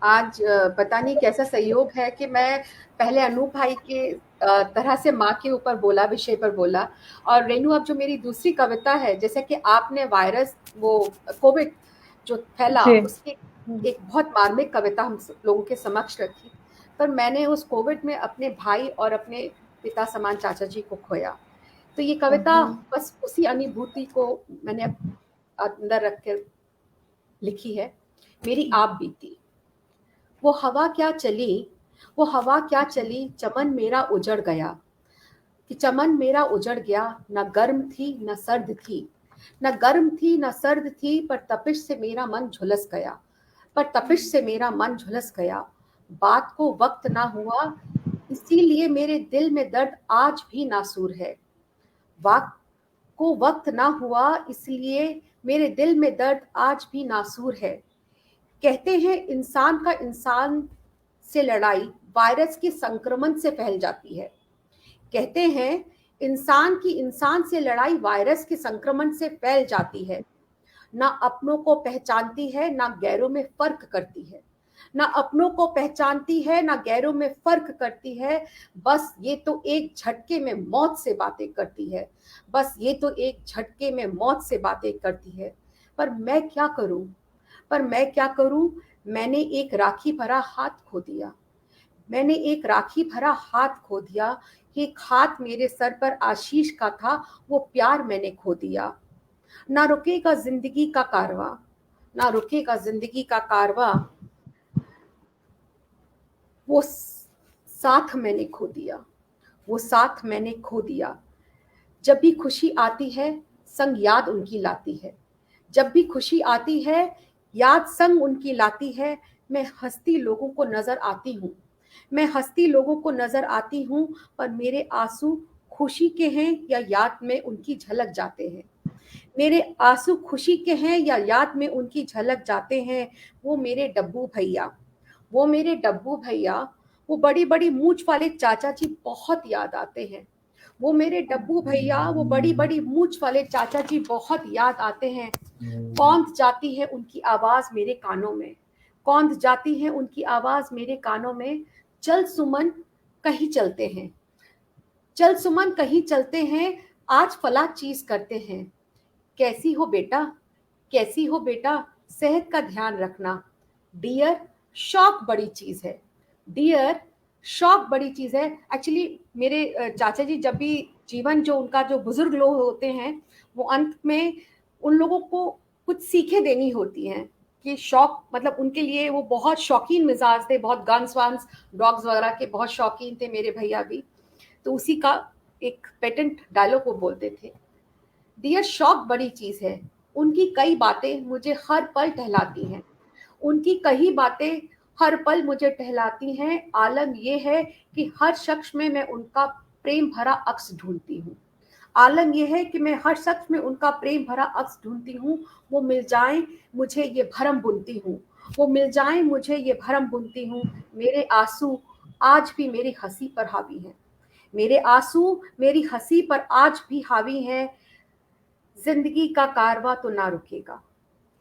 आज पता नहीं कैसा संयोग है कि मैं पहले अनूप भाई के तरह से माँ के ऊपर बोला, विषय पर बोला, और रेणु अब जो मेरी दूसरी कविता है, जैसे कि आपने वायरस, वो कोविड जो फैला, उसकी एक बहुत मार्मिक कविता हम लोगों के समक्ष रखी, पर मैंने उस कोविड में अपने भाई और अपने पिता समान चाचा जी को खोया। तो ये कविता बस उसी अनुभूति को मैंने अंदर रख कर लिखी है। मेरी आप बीती। वो हवा क्या चली, वो हवा क्या चली, चमन मेरा उजड़ गया, कि चमन मेरा उजड़ गया, न गर्म थी न सर्द थी, न गर्म थी न सर्द थी, पर तपिश से मेरा मन झुलस गया, पर तपिश से मेरा मन झुलस गया। बात को वक्त ना हुआ, इसीलिए मेरे दिल में दर्द आज भी नासूर है। बात को वक्त ना हुआ, इसलिए मेरे दिल में दर्द आज भी नासूर है। कहते हैं इंसान का इंसान से लड़ाई वायरस के संक्रमण से फैल जाती है। कहते हैं इंसान की इंसान से लड़ाई वायरस के संक्रमण से फैल जाती है। ना अपनों को पहचानती है, ना गैरों में फर्क करती है, ना अपनों को पहचानती है, ना गैरों में फर्क करती है। बस ये तो एक झटके में मौत से बातें करती है, बस ये तो एक झटके में मौत से बातें करती है। पर मैं क्या करूं, पर मैं क्या करूं, मैंने एक राखी भरा हाथ खो दिया, मैंने एक राखी भरा हाथ खो दिया। एक हाथ मेरे सर पर आशीष का था, वो प्यार मैंने खो दिया। ना रुकेगा जिंदगी का कारवां, ना रुकेगा जिंदगी का कारवां, वो साथ मैंने खो दिया, वो साथ मैंने खो दिया। जब भी खुशी आती है संग याद उनकी लाती है, जब भी खुशी आती है याद संग उनकी लाती है। मैं हंसती लोगों को नजर आती हूँ, मैं हंसती लोगों को नजर आती हूँ, पर मेरे आंसू खुशी के हैं या याद में उनकी झलक जाते हैं। मेरे आंसू खुशी के हैं या याद में उनकी झलक जाते हैं। वो मेरे डब्बू भैया, वो मेरे डब्बू भैया, वो बड़ी बड़ी मूंछ वाले चाचा जी बहुत याद आते हैं। वो मेरे डब्बू भैया, वो बड़ी बड़ी मूंछ वाले चाचा जी बहुत याद आते हैं। कौंध जाती है उनकी आवाज मेरे कानों में, कौंध जाती है उनकी आवाज मेरे कानों में। चल सुमन कहीं चलते हैं, चल सुमन कहीं चलते हैं, आज फला चीज करते हैं। कैसी हो बेटा, कैसी हो बेटा, सेहत का ध्यान रखना। डियर शौक बड़ी चीज है, डियर शौक बड़ी चीज है। एक्चुअली मेरे चाचा जी जब भी जीवन जो उनका जो बुजुर्ग लोग होते हैं, वो अंत में उन लोगों को कुछ सीखे देनी होती हैं कि शौक, मतलब उनके लिए वो बहुत शौकीन मिजाज थे, बहुत गन्स वन्स डॉग्स वगैरह के बहुत शौकीन थे मेरे भैया भी। तो उसी का एक पेटेंट डायलॉग वो बोलते थे, डियर शौक बड़ी चीज है, उनकी कई बातें मुझे हर पल टहलाती हैं, उनकी कई बातें हर पल मुझे टहलाती हैं। आलम ये है कि हर शख्स में मैं उनका प्रेम भरा अक्स ढूंढती हूँ। आलम यह है कि मैं हर शख्स में उनका प्रेम भरा अक्स ढूंढती हूँ। वो मिल जाएं मुझे ये भरम बुनती हूँ, वो मिल जाएं मुझे ये भरम बुनती हूँ। मेरे आंसू आज भी मेरी हंसी पर हावी हैं, मेरे आंसू मेरी हंसी पर आज भी हावी हैं। जिंदगी का कारवां तो ना रुकेगा,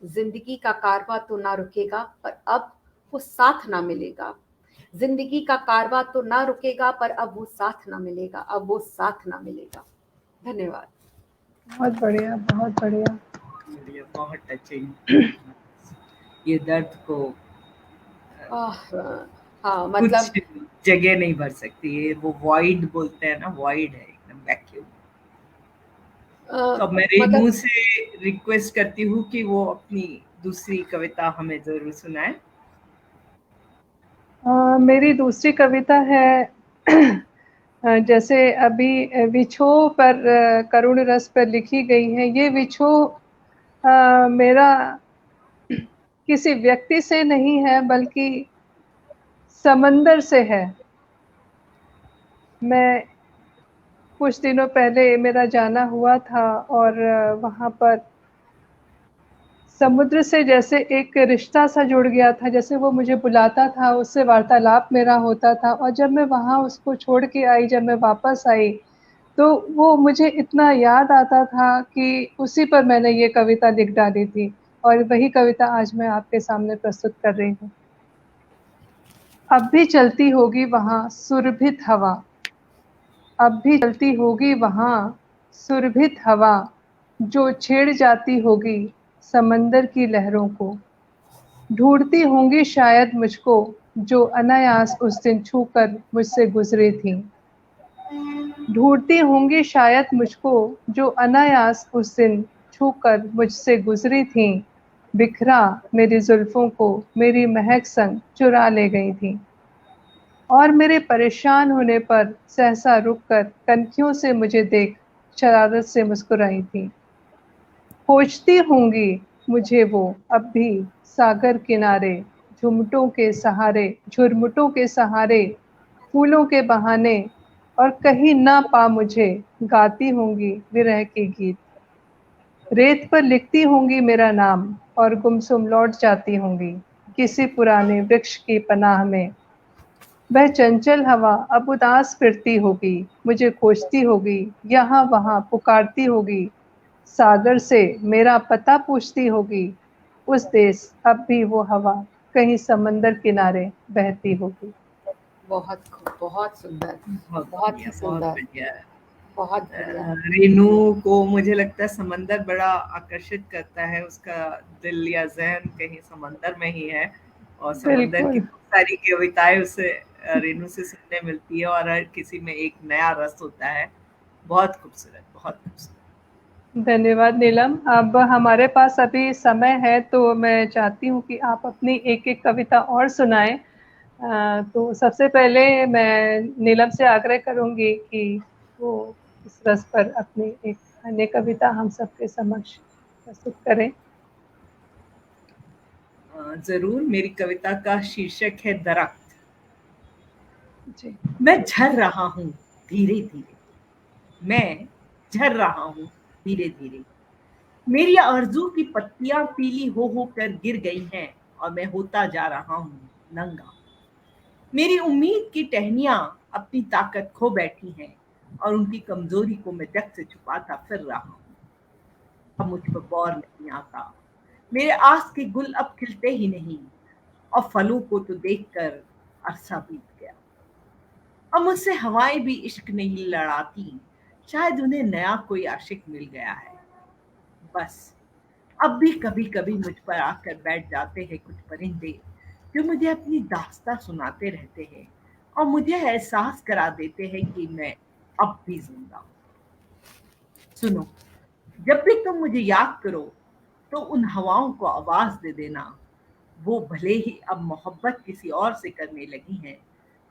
जिंदगी का कारवां तो ना रुकेगा, पर अब वो साथ ना मिलेगा। जिंदगी का कारवां तो ना रुकेगा, पर अब वो साथ ना मिलेगा, अब वो साथ ना मिलेगा। धन्यवाद। बहुत बढ़िया, बहुत बढ़िया, बहुत टचिंग। ये दर्द को हाँ मतलब कुछ जगह नहीं भर सकती है, वो वॉइड बोलते हैं ना, वॉइड है, एकदम वैक्यूम। तो मैं रेनू मतलब से रिक्वेस्ट करती हूँ कि वो अपनी दूसरी कविता हमें जरूर सुनाए। मेरी दूसरी कविता है जैसे अभी विछोह पर करुण रस पर लिखी गई है। ये विछोह मेरा किसी व्यक्ति से नहीं है बल्कि समंदर से है। मैं कुछ दिनों पहले मेरा जाना हुआ था और वहाँ पर समुद्र से जैसे एक रिश्ता सा जुड़ गया था, जैसे वो मुझे बुलाता था, उससे वार्तालाप मेरा होता था। और जब मैं वहाँ उसको छोड़ के आई, जब मैं वापस आई, तो वो मुझे इतना याद आता था कि उसी पर मैंने ये कविता लिख डाली थी और वही कविता आज मैं आपके सामने प्रस्तुत कर रही हूँ। अब भी चलती होगी वहाँ सुरभित हवा, अब भी चलती होगी वहाँ सुरभित हवा, जो छेड़ जाती होगी समंदर की लहरों को। ढूंढती होंगी शायद मुझको, जो अनायास उस दिन छूकर मुझसे गुजरी थीं। ढूंढती होंगी शायद मुझको, जो अनायास उस दिन छूकर मुझसे गुजरी थीं। बिखरा मेरी जुल्फों को मेरी महक संग चुरा ले गई थीं। और मेरे परेशान होने पर सहसा रुककर कनखियों से मुझे देख शरारत से मुस्कुराई थीं। खोजती होंगी मुझे वो अब भी सागर किनारे, झुमटों के सहारे, झुरमुटों के सहारे, फूलों के बहाने, और कहीं ना पा मुझे गाती होंगी विरह के गीत। रेत पर लिखती होंगी मेरा नाम और गुमसुम लौट जाती होंगी किसी पुराने वृक्ष की पनाह में। वह चंचल हवा अब उदास फिरती होगी, मुझे खोजती होगी, यहाँ वहाँ पुकारती होगी, सागर से मेरा पता पूछती होगी। उस देश अब भी वो हवा कहीं समंदर किनारे बहती होगी। बहुत खूब, बहुत सुंदर, बहुत बहुत ही बढ़िया, बहुत सुंदर, बढ़िया। बहुत बढ़िया। रेनू को मुझे लगता है समंदर बड़ा आकर्षित करता है, उसका दिल या जहन कहीं समंदर में ही है, और समंदर की बिल्कुल। बहुत सारी कविताएं उसे रेनू से सुनने मिलती है, और हर किसी में एक नया रस होता है। बहुत खूबसूरत, बहुत खूबसूरत। धन्यवाद नीलम। अब हमारे पास अभी समय है तो मैं चाहती हूँ कि आप अपनी एक-एक कविता और सुनाएं। तो सबसे पहले मैं नीलम से आग्रह करूँगी कि वो इस रस पर अपनी एक अन्य कविता हम सबके समक्ष प्रस्तुत करें। जरूर। मेरी कविता का शीर्षक है दरख्त। जी। मैं झर रहा हूँ धीरे धीरे, मैं झर रहा हूँ धीरे धीरे। मेरी आरज़ू की पत्तियां पीली हो कर गिर गई हैं, और मैं होता जा रहा हूँ नंगा। मेरी उम्मीद की टहनियां अपनी ताकत खो बैठी हैं, और उनकी कमजोरी को मैं जग से छुपाता फिर रहा हूँ। अब मुझ पर गौर नहीं आता, मेरे आस के गुल अब खिलते ही नहीं, और फलों को तो देखकर अरसा बीत गया। अब मुझसे हवाएं भी इश्क नहीं लड़ाती, शायद उन्हें नया कोई आशिक मिल गया है। बस अब भी कभी कभी मुझ पर आकर बैठ जाते हैं कुछ परिंदे, जो मुझे अपनी दास्तां सुनाते रहते हैं, और मुझे एहसास करा देते हैं कि मैं अब भी जिंदा हूँ। सुनो, जब भी तुम मुझे याद करो तो उन हवाओं को आवाज दे देना। वो भले ही अब मोहब्बत किसी और से करने लगी हैं,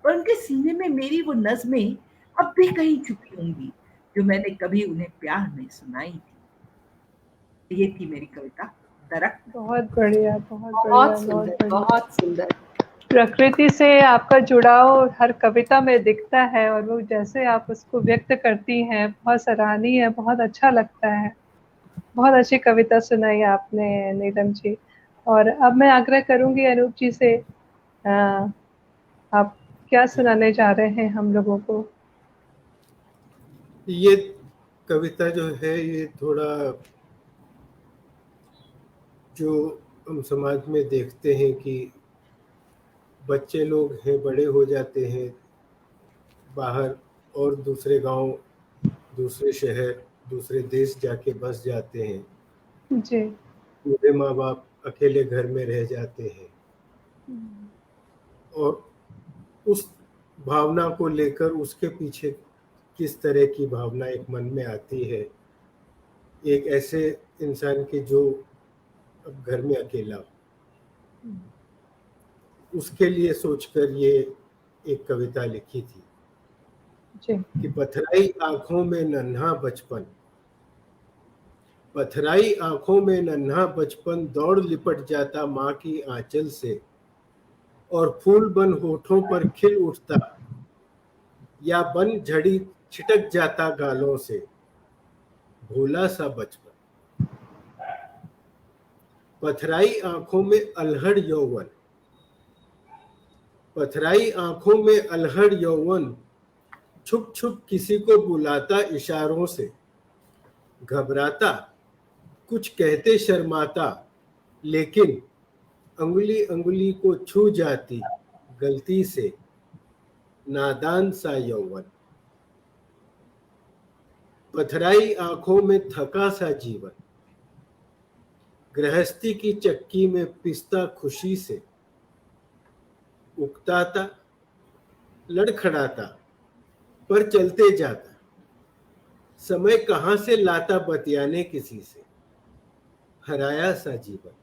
पर उनके सीने में मेरी वो नज़्में अब भी कहीं छुपी होंगी, जो मैंने कभी उन्हें प्यार में सुनाई थी। ये थी मेरी कविता दरख्त। बहुत बढ़िया, बहुत बढ़िया, बहुत बहुत सुंदर, बढ़िया। बहुत सुंदर। प्रकृति से आपका जुड़ाव हर कविता में दिखता है और वो जैसे आप उसको व्यक्त करती हैं बहुत सराहनीय है, बहुत अच्छा लगता है। बहुत अच्छी कविता सुनाई आपने नीलम जी। और अब मैं आग्रह करूंगी अनूप जी से, आप क्या सुनाने जा रहे हैं हम लोगों को? ये कविता जो है ये थोड़ा जो हम समाज में देखते हैं कि बच्चे लोग हैं, बड़े हो जाते हैं, बाहर और दूसरे गांव, दूसरे शहर, दूसरे देश जाके बस जाते हैं। जी। पूरे माँ बाप अकेले घर में रह जाते हैं और उस भावना को लेकर उसके पीछे किस तरह की भावना एक मन में आती है एक ऐसे इंसान की जो अब घर में अकेला हो, उसके लिए सोचकर ये एक कविता लिखी थी जी। कि पथराई आंखों में नन्हा बचपन, पथराई आंखों में नन्हा बचपन दौड़ लिपट जाता माँ की आंचल से और फूल बन होठों पर खिल उठता या बन झड़ी छिटक जाता गालों से भोला सा बचपन। पथराई आंखों में अल्हड़ यौवन, पथराई आंखों में अल्हड़ यौवन छुप छुप किसी को बुलाता इशारों से, घबराता कुछ कहते शर्माता लेकिन अंगुली अंगुली को छू जाती गलती से नादान सा यौवन। पथराई आंखों में थका सा जीवन, गृहस्थी की चक्की में पिसता खुशी से, उकताता लड़खड़ाता पर चलते जाता, समय कहां से लाता बतियाने किसी से, हराया सा जीवन।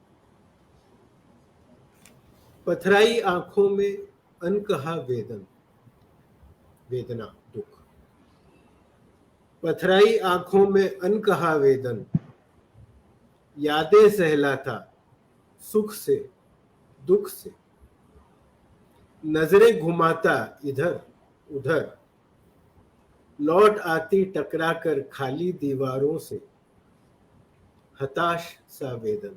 पथराई आंखों में अनकहा वेदन, वेदना दुख, पथराई आंखों में अनकहा वेदन यादें सहलाता सुख से दुख से, नजरें घुमाता इधर उधर लौट आती टकरा कर खाली दीवारों से, हताश सा वेदन।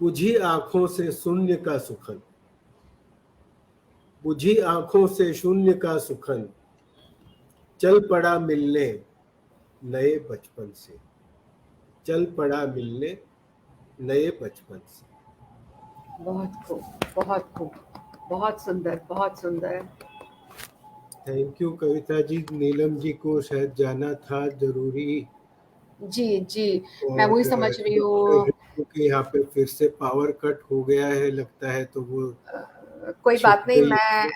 बुझी आंखों से शून्य का सुखन, बुझी आंखों से शून्य का सुखन चल पड़ा मिलने नए बचपन से, चल पड़ा मिलने नए बचपन से। बहुत खूब, बहुत खूब, बहुत सुंदर, बहुत सुंदर। Thank you Kavita ji. नीलम जी को शायद जाना था जरूरी, जी जी, मैं वही समझ रही हूँ। क्योंकि यहाँ पे फिर से पावर कट हो गया है लगता है, तो वो कोई छुप बात नहीं, गई। मैं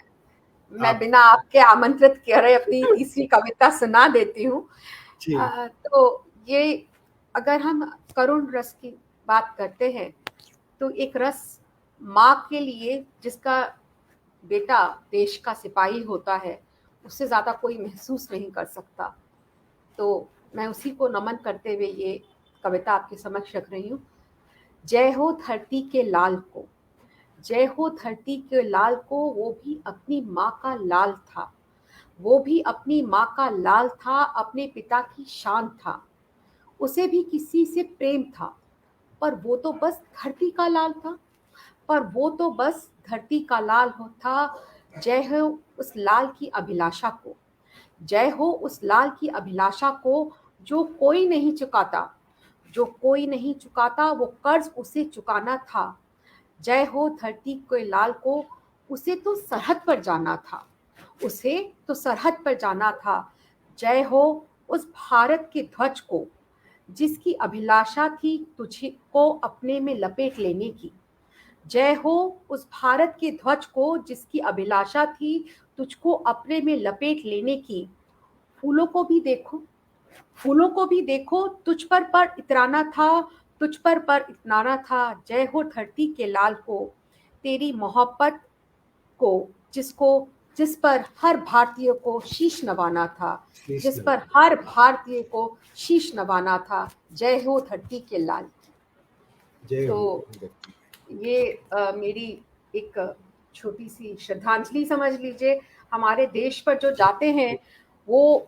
आप बिना आपके आमंत्रित करे अपनी तीसरी कविता सुना देती हूँ। जी तो ये अगर हम करुण रस की बात करते हैं तो एक रस माँ के लिए जिसका बेटा देश का सिपाही होता है उससे ज्यादा कोई महसूस नहीं कर सकता। तो मैं उसी को नमन करते हुए ये कविता आपके समक्ष रख रही हूँ। जय हो धरती के लाल को, जय हो धरती के लाल को, वो भी अपनी माँ का लाल था, वो भी अपनी माँ का लाल था, अपने पिता की शान था। उसे भी किसी से प्रेम था पर वो तो बस धरती का लाल था, पर वो तो बस धरती का लाल हो था। जय हो उस लाल की अभिलाषा को, जय हो उस लाल की अभिलाषा को जो कोई नहीं चुकाता, जो कोई नहीं चुकाता, वो कर्ज उसे चुकाना था। जय हो धरती के लाल को, उसे तो सरहद पर जाना था, उसे तो सरहद पर जाना था। जय हो उस भारत के ध्वज को जिसकी अभिलाषा थी तुझे को अपने में लपेट लेने की। जय हो उस भारत के ध्वज को जिसकी अभिलाषा थी तुझको अपने में लपेट लेने की। फूलों को भी देखो, फूलों को भी देखो, तुझ पर इतराना था, तुझ पर इतराना था। जय हो धरती के लाल को, तेरी मोहब्बत को जिसको जिस पर हर भारतीय को शीश नवाना था, शीश जिस पर नवाना। हर भारतीय को शीश नवाना था। जय हो धरती के लाल की। जय हो तो धरती। ये मेरी एक छोटी सी श्रद्धांजलि समझ लीजिए। हमारे देश पर जो जाते हैं वो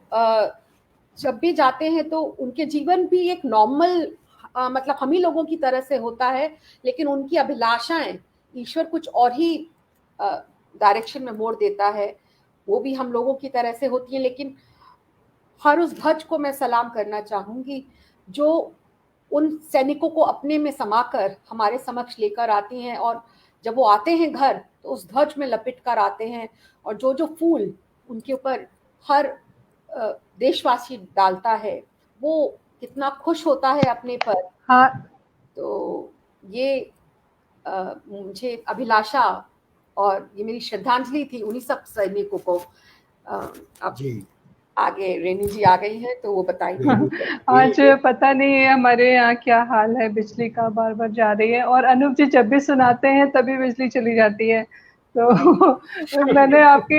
जब भी जाते हैं तो उनके जीवन भी एक नॉर्मल मतलब हम ही लोगों की तरह से होता है, लेकिन उनकी अभिलाषाएं ईश्वर कुछ और ही डायरेक्शन में मोड़ देता है। वो भी हम लोगों की तरह से होती है, लेकिन हर उस ध्वज को मैं सलाम करना चाहूंगी जो उन सैनिकों को अपने में समाकर हमारे समक्ष लेकर आती हैं, और जब वो आते हैं घर तो उस ध्वज में लपेट कर आते हैं, और जो जो फूल उनके ऊपर हर देशवासी डालता है वो कितना खुश होता है अपने पर। हाँ, तो ये मुझे अभिलाषा और ये मेरी श्रद्धांजलि थी उन्हीं सब सैनिकों को। अब जी आगे रेणु जी आ गई है तो वो बताएंगे। आज पता नहीं है हमारे यहाँ क्या हाल है, बिजली का बार बार जा रही है, और अनूप जी जब भी सुनाते हैं तभी बिजली चली जाती है। तो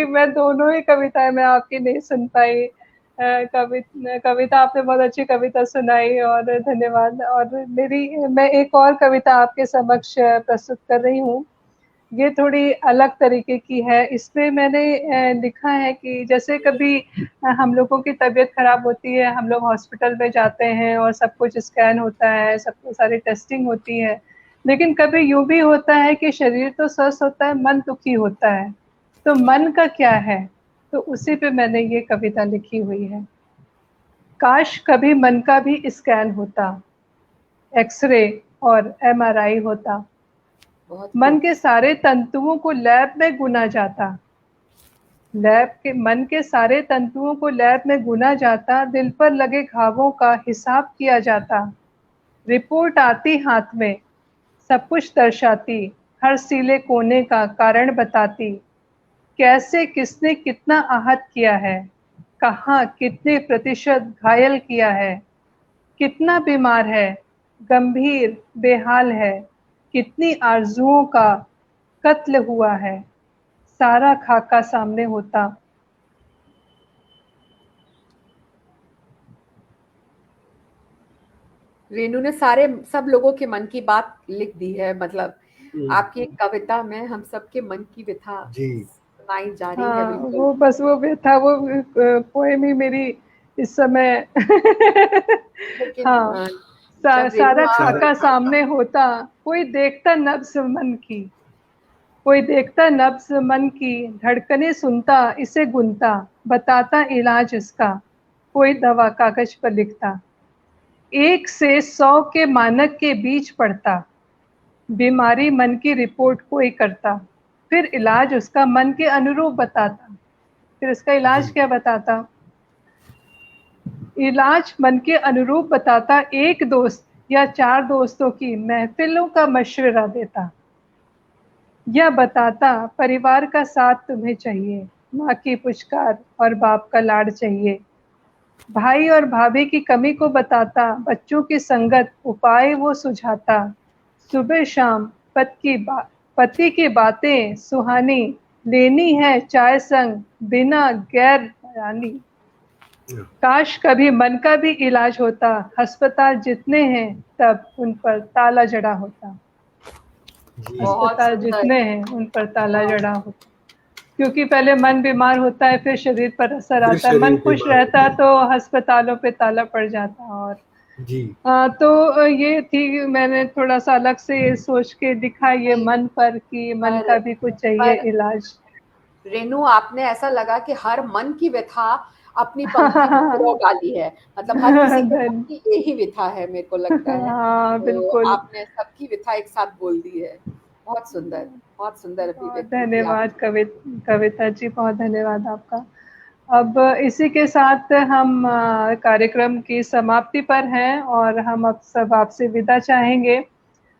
मैं दोनों ही कविताएं मैं आपकी नहीं सुन पाई। कविता आपने बहुत अच्छी कविता सुनाई और धन्यवाद। और मैं एक और कविता आपके समक्ष प्रस्तुत कर रही हूँ। ये थोड़ी अलग तरीके की है। इसमें मैंने लिखा है कि जैसे कभी हम लोगों की तबीयत खराब होती है, हम लोग हॉस्पिटल में जाते हैं और सब कुछ स्कैन होता है, सब कुछ सारी टेस्टिंग होती है, लेकिन कभी यूं भी होता है कि शरीर तो स्वस्थ होता है, मन दुखी होता है। तो मन का क्या है? तो उसी पे मैंने ये कविता लिखी हुई है। काश कभी मन का भी स्कैन होता, एक्सरे और MRI होता, मन के सारे तंतुओं को लैब में गुना जाता, मन के सारे तंतुओं को लैब में गुना जाता, दिल पर लगे घावों का हिसाब किया जाता, रिपोर्ट आती हाथ में, सब कुछ दर्शाती, हर सीले कोने का कारण बताती, कैसे किसने कितना आहत किया है, कहाँ कितने प्रतिशत घायल किया है, कितना बीमार है, गंभीर बेहाल है, कितनी आरजुओं का कत्ल हुआ है, सारा खाका सामने होता। रेणु ने सब लोगों के मन की बात लिख दी है। मतलब आपकी एक कविता में हम सबके मन की व्यथा सुनाई जा रही है। हाँ, वो बस वो व्यथा, वो पोएम ही मेरी इस समय हाँ, सारा खाका सामने होता, कोई देखता नब्ज मन की, कोई देखता नब्ज मन की, धड़कने सुनता, इसे गुनता, बताता इलाज इसका, कोई दवा कागज पर लिखता, 1 से 100 के मानक के बीच पड़ता, बीमारी मन की रिपोर्ट कोई करता, फिर इलाज उसका मन के अनुरूप बताता। फिर इसका इलाज क्या बताता? इलाज मन के अनुरूप बताता, एक दोस्त या 4 दोस्तों की महफिलों का मशवरा देता, यह बताता परिवार का साथ तुम्हें चाहिए, माँ की पुचकार और बाप का लाड चाहिए, भाई और भाभी की कमी को बताता, बच्चों की संगत उपाय वो सुझाता, सुबह शाम पति की बातें सुहानी, लेनी है चाय संग बिना गैर बयानी। काश कभी मन का भी इलाज होता, अस्पताल जितने हैं तब उन पर ताला जड़ा होता, अस्पताल जितने हैं उन पर ताला जड़ा होता, क्योंकि पहले मन बीमार होता है, फिर शरीर पर असर आता है। मन खुश रहता तो अस्पतालों पे ताला पड़ जाता। और तो ये थी, मैंने थोड़ा सा अलग से सोच के लिखा ये मन पर, कि मन का भी कुछ चाहिए इलाज। रेणु, आपने ऐसा लगा कि हर मन की व्यथा अपनी पंक्ति में डाली है। मतलब हर किसी के मन की यही व्यथा है, मेरे को लगता है। हाँ, बिल्कुल। आपने सबकी व्यथा एक साथ बोल दी है। बहुत सुंदर, बहुत सुंदर अभिव्यक्ति। धन्यवाद कविता जी, बहुत धन्यवाद आपका। अब इसी के साथ हम कार्यक्रम की समाप्ति पर हैं और हम अब सब आपसे विदा चाहेंगे।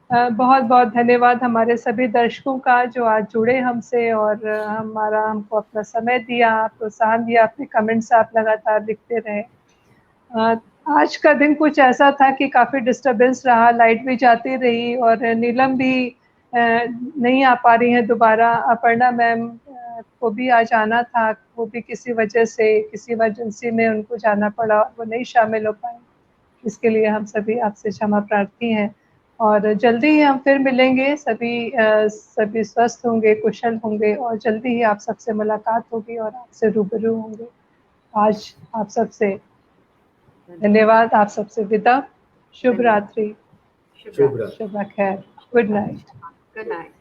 बहुत बहुत धन्यवाद हमारे सभी दर्शकों का जो आज जुड़े हमसे और हमको अपना समय दिया, प्रोत्साहन दिया, अपने कमेंट्स आप लगातार लिखते रहे। आज का दिन कुछ ऐसा था कि काफ़ी डिस्टर्बेंस रहा, लाइट भी जाती रही और नीलम भी नहीं आ पा रही हैं दोबारा। अपर्णा मैम को भी आज आना था, वो भी किसी वजह से, किसी इमरजेंसी में उनको जाना पड़ा, वो नहीं शामिल हो पाए। इसके लिए हम सभी आपसे क्षमा प्रार्थी हैं और जल्दी ही हम फिर मिलेंगे। सभी स्वस्थ होंगे, कुशल होंगे और जल्दी ही आप सबसे मुलाकात होगी और आपसे रूबरू होंगे। आज आप सबसे धन्यवाद, आप सबसे विदा। शुभ रात्रि, शुभ रात्रि। शुभ खैर, गुड नाइट। Good night.